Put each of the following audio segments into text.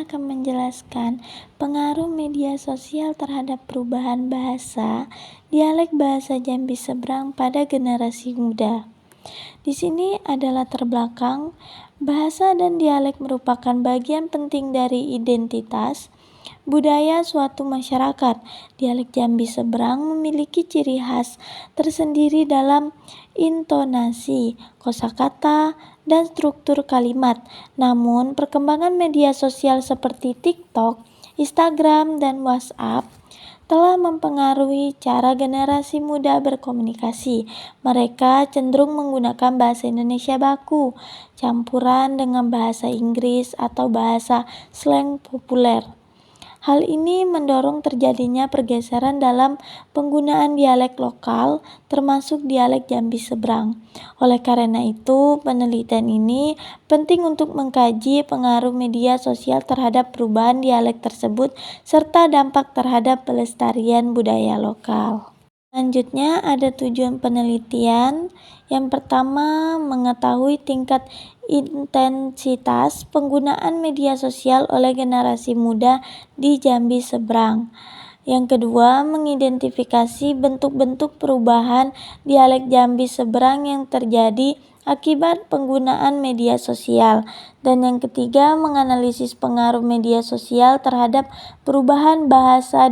akan menjelaskan pengaruh media sosial terhadap perubahan bahasa, dialek bahasa Jambi Seberang pada generasi muda. Di sini ada latar belakang, bahasa dan dialek merupakan bagian penting dari identitas budaya suatu masyarakat. Dialek Jambi Seberang memiliki ciri khas tersendiri dalam intonasi, kosakata, dan struktur kalimat. Namun, perkembangan media sosial seperti TikTok, Instagram, dan WhatsApp telah mempengaruhi cara generasi muda berkomunikasi. Mereka cenderung menggunakan bahasa Indonesia baku, campuran dengan bahasa Inggris atau bahasa slang populer. Hal ini mendorong terjadinya pergeseran dalam penggunaan dialek lokal, termasuk dialek Jambi Seberang. Oleh karena itu, penelitian ini penting untuk mengkaji pengaruh media sosial terhadap perubahan dialek tersebut, serta dampak terhadap pelestarian budaya lokal. Selanjutnya ada tujuan penelitian. Yang pertama, mengetahui tingkat intensitas penggunaan media sosial oleh generasi muda di Jambi Seberang. Yang kedua, mengidentifikasi bentuk-bentuk perubahan dialek Jambi Seberang yang terjadi akibat penggunaan media sosial. Dan yang ketiga, menganalisis pengaruh media sosial terhadap perubahan bahasa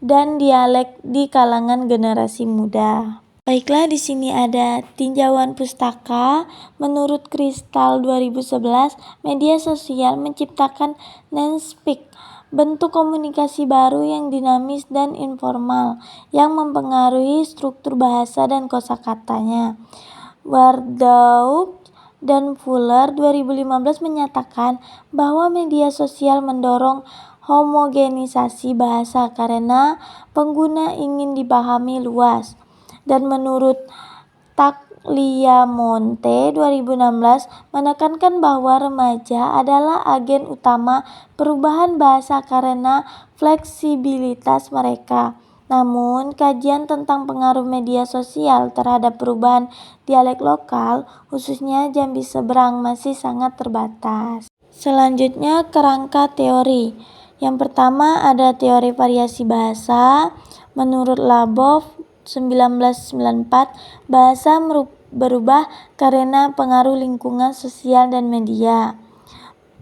dan dialek di kalangan generasi muda. Baiklah, di sini ada tinjauan pustaka. Menurut Kristal 2011, media sosial menciptakan Nenspeak, bentuk komunikasi baru yang dinamis dan informal, yang mempengaruhi struktur bahasa dan kosakatanya. Wardauk dan Fuller 2015 menyatakan bahwa media sosial mendorong homogenisasi bahasa karena pengguna ingin dipahami luas. Dan menurut Tagliamonte 2016 menekankan bahwa remaja adalah agen utama perubahan bahasa karena fleksibilitas mereka. Namun, kajian tentang pengaruh media sosial terhadap perubahan dialek lokal, khususnya Jambi Seberang, masih sangat terbatas. Selanjutnya, kerangka teori. Yang pertama ada teori variasi bahasa. Menurut Labov 1994, bahasa berubah karena pengaruh lingkungan sosial dan media.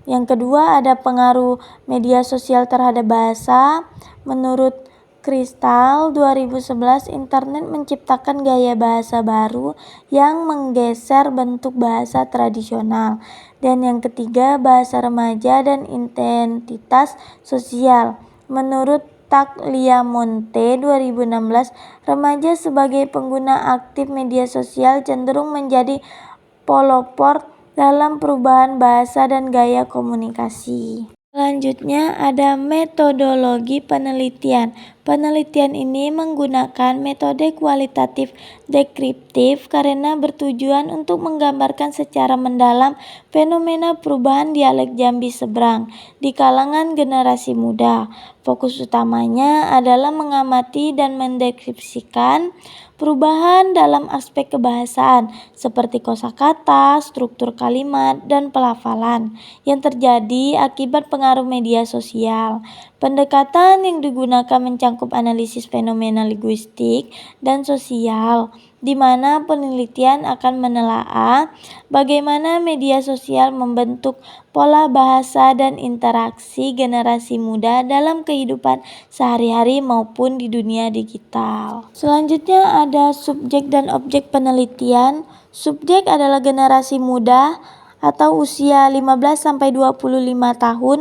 Yang kedua ada pengaruh media sosial terhadap bahasa. Menurut Kristal 2011, internet menciptakan gaya bahasa baru yang menggeser bentuk bahasa tradisional. Dan yang ketiga, bahasa remaja dan identitas sosial. Menurut Tagliamonte 2016, remaja sebagai pengguna aktif media sosial cenderung menjadi pelopor dalam perubahan bahasa dan gaya komunikasi. Selanjutnya ada metodologi penelitian. Penelitian ini menggunakan metode kualitatif deskriptif karena bertujuan untuk menggambarkan secara mendalam fenomena perubahan dialek Jambi Seberang di kalangan generasi muda. Fokus utamanya adalah mengamati dan mendeskripsikan perubahan dalam aspek kebahasaan seperti kosakata, struktur kalimat, dan pelafalan yang terjadi akibat pengaruh media sosial. Pendekatan yang digunakan mencangkup analisis fenomena linguistik dan sosial, di mana penelitian akan menelaah bagaimana media sosial membentuk pola bahasa dan interaksi generasi muda dalam kehidupan sehari-hari maupun di dunia digital. Selanjutnya ada subjek dan objek penelitian. Subjek adalah generasi muda atau usia 15-25 tahun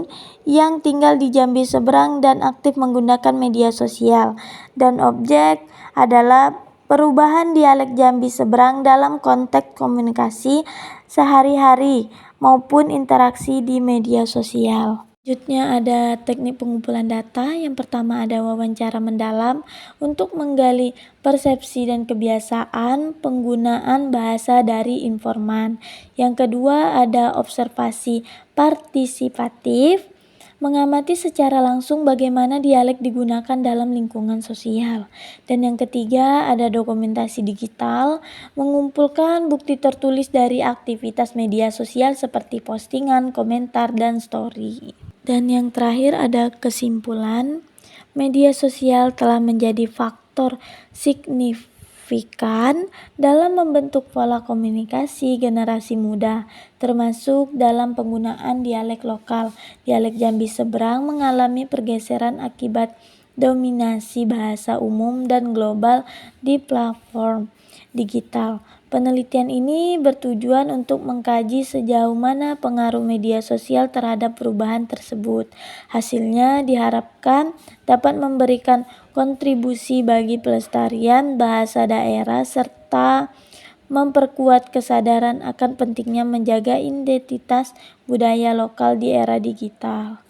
yang tinggal di Jambi Seberang dan aktif menggunakan media sosial. Dan objek adalah perubahan dialek Jambi Seberang dalam konteks komunikasi sehari-hari maupun interaksi di media sosial. Selanjutnya ada teknik pengumpulan data. Yang pertama ada wawancara mendalam untuk menggali persepsi dan kebiasaan penggunaan bahasa dari informan. Yang kedua ada observasi partisipatif, mengamati secara langsung bagaimana dialek digunakan dalam lingkungan sosial. Dan yang ketiga ada dokumentasi digital, mengumpulkan bukti tertulis dari aktivitas media sosial seperti postingan, komentar, dan story. Dan yang terakhir ada kesimpulan, media sosial telah menjadi faktor signifikan dalam membentuk pola komunikasi generasi muda, termasuk dalam penggunaan dialek lokal. Dialek Jambi Seberang mengalami pergeseran akibat dominasi bahasa umum dan global di platform digital. Penelitian ini bertujuan untuk mengkaji sejauh mana pengaruh media sosial terhadap perubahan tersebut. Hasilnya diharapkan dapat memberikan kontribusi bagi pelestarian bahasa daerah serta memperkuat kesadaran akan pentingnya menjaga identitas budaya lokal di era digital.